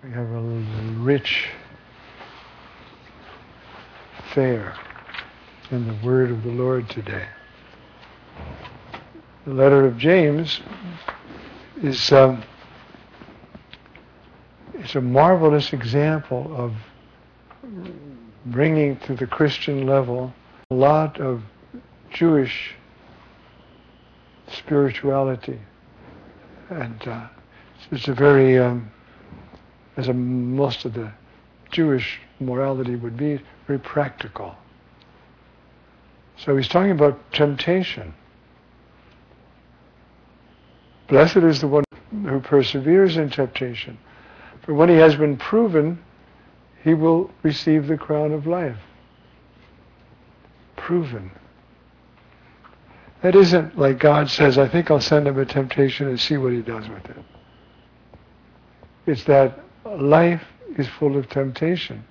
We have a rich fare in the word of the Lord today. The letter of James is it's a marvelous example of bringing to the Christian level a lot of Jewish spirituality, and it's a very most of the Jewish morality would be, very practical. So he's talking about temptation. Blessed is the one who perseveres in temptation, for when he has been proven, he will receive the crown of life. Proven. That isn't like God says, I think I'll send him a temptation and see what he does with it. It's that life is full of temptation.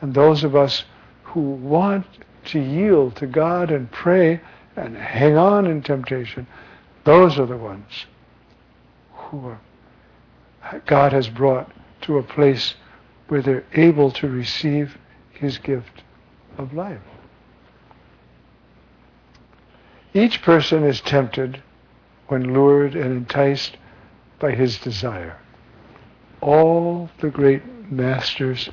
And those of us who want to yield to God and pray and hang on in temptation, those are the ones who God has brought to a place where they're able to receive his gift of life. Each person is tempted when lured and enticed by his desire. All the great masters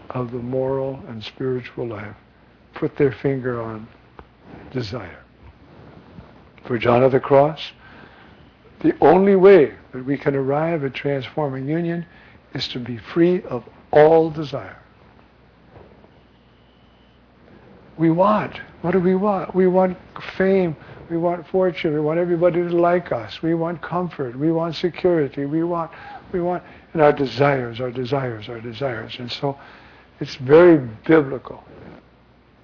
of the moral and spiritual life put their finger on desire. For John of the Cross, the only way that we can arrive at transforming union is to be free of all desire. What do we want? We want fame, we want fortune, we want everybody to like us, we want comfort, we want security, we want, and our desires. And so it's very biblical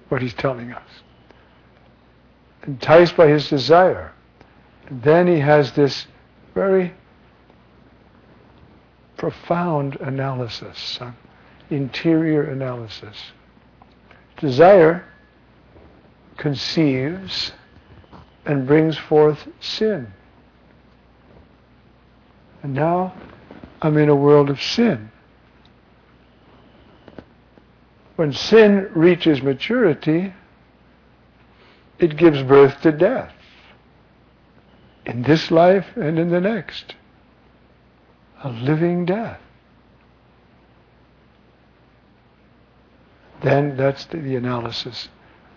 what he's telling us. Enticed by his desire. And then he has this very profound analysis, interior analysis. Desire conceives and brings forth sin. And now I'm in a world of sin. When sin reaches maturity, it gives birth to death. In this life and in the next. A living death. Then that's the analysis.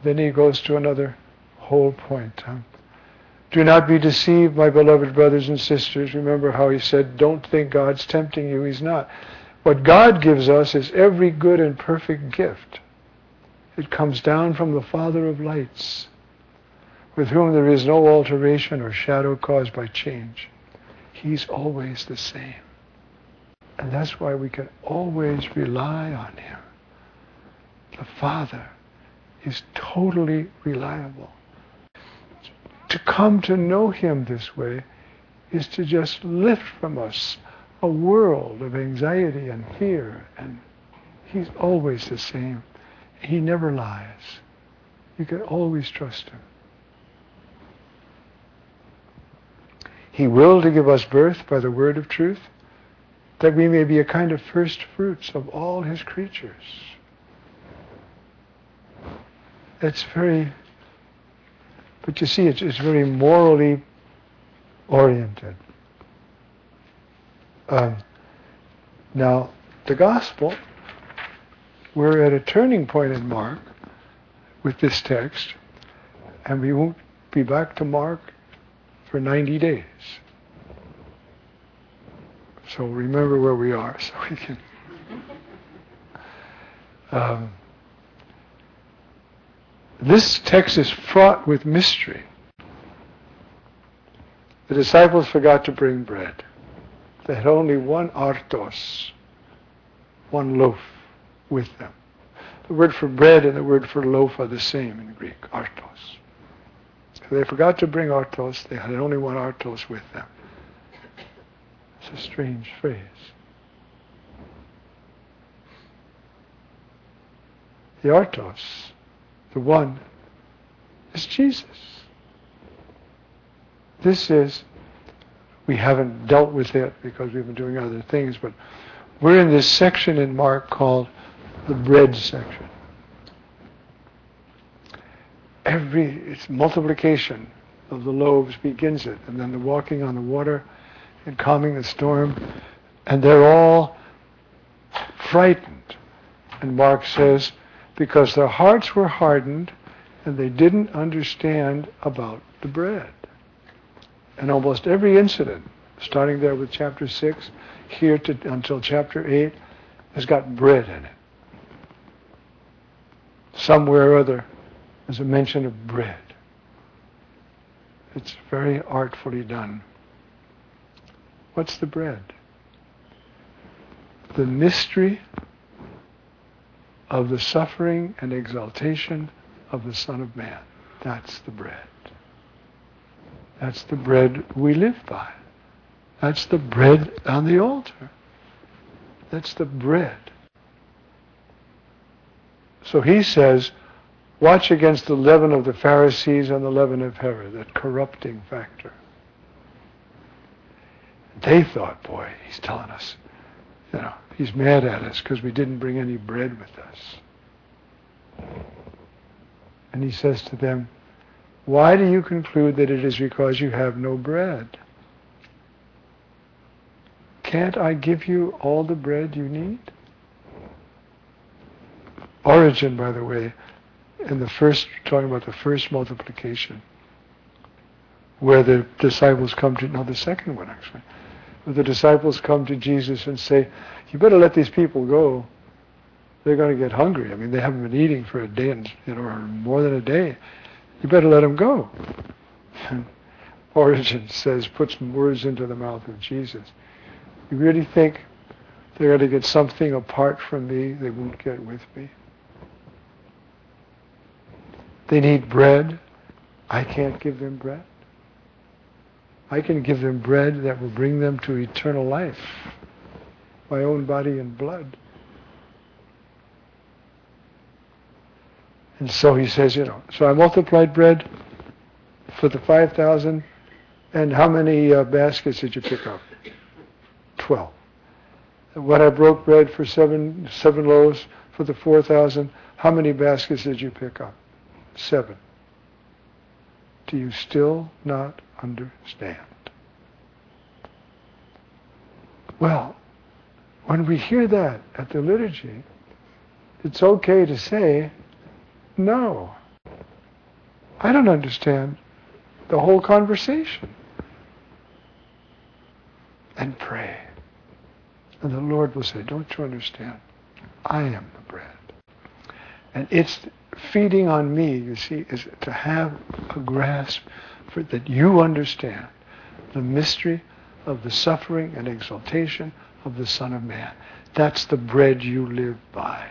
Then he goes to another whole point. Do not be deceived, my beloved brothers and sisters. Remember how he said, don't think God's tempting you. He's not. What God gives us is every good and perfect gift. It comes down from the Father of lights, with whom there is no alteration or shadow caused by change. He's always the same. And that's why we can always rely on him. The Father is totally reliable. To come to know him this way is to just lift from us a world of anxiety and fear, and he's always the same. He never lies. You can always trust him. He willed to give us birth by the word of truth, that we may be a kind of first fruits of all his creatures. It's very, but you see, it's very morally oriented. Now, the gospel, we're at a turning point in Mark with this text, and we won't be back to Mark for 90 days. So remember where we are, so we can. This text is fraught with mystery. The disciples forgot to bring bread. They had only one artos, one loaf with them. The word for bread and the word for loaf are the same in Greek, artos. So they forgot to bring artos. They had only one artos with them. It's a strange phrase. The artos, the one, is Jesus. This is, we haven't dealt with it because we've been doing other things, but We're in this section in Mark called the bread section. It's multiplication of the loaves begins it, and then the walking on the water and calming the storm, and they're all frightened. And Mark says, because their hearts were hardened and they didn't understand about the bread. And almost every incident, starting there with chapter 6, here until chapter 8, has got bread in it. Somewhere or other, there's a mention of bread. It's very artfully done. What's the bread? The mystery of the suffering and exaltation of the Son of Man. That's the bread. That's the bread we live by. That's the bread on the altar. That's the bread. So he says, watch against the leaven of the Pharisees and the leaven of Herod, that corrupting factor. They thought, boy, he's telling us, he's mad at us because we didn't bring any bread with us. And he says to them, why do you conclude that it is because you have no bread? Can't I give you all the bread you need? Origen, by the way, talking about the first multiplication, where the disciples come to, the second one actually, where the disciples come to Jesus and say, you better let these people go. They're going to get hungry. I mean, they haven't been eating for a day or more than a day. You better let them go. And Origen puts some words into the mouth of Jesus. You really think they're going to get something apart from me they won't get with me? They need bread. I can't give them bread. I can give them bread that will bring them to eternal life. My own body and blood. And so he says, so I multiplied bread for the 5,000. And how many baskets did you pick up? 12. When I broke bread for seven loaves for the 4,000, how many baskets did you pick up? 7. Do you still not understand? Well, when we hear that at the liturgy, it's okay to say, no, I don't understand the whole conversation. And pray. And the Lord will say, don't you understand? I am the bread. And it's feeding on me, you see, is to have a grasp for that you understand the mystery of the suffering and exaltation of the Son of Man. That's the bread you live by.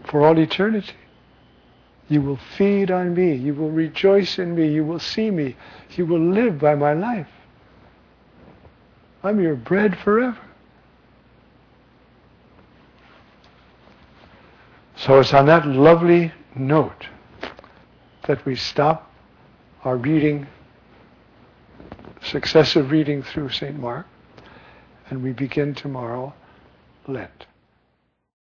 For all eternity. You will feed on me. You will rejoice in me. You will see me. You will live by my life. I'm your bread forever. So it's on that lovely note that we stop our reading, successive reading through St. Mark, and we begin tomorrow Lent.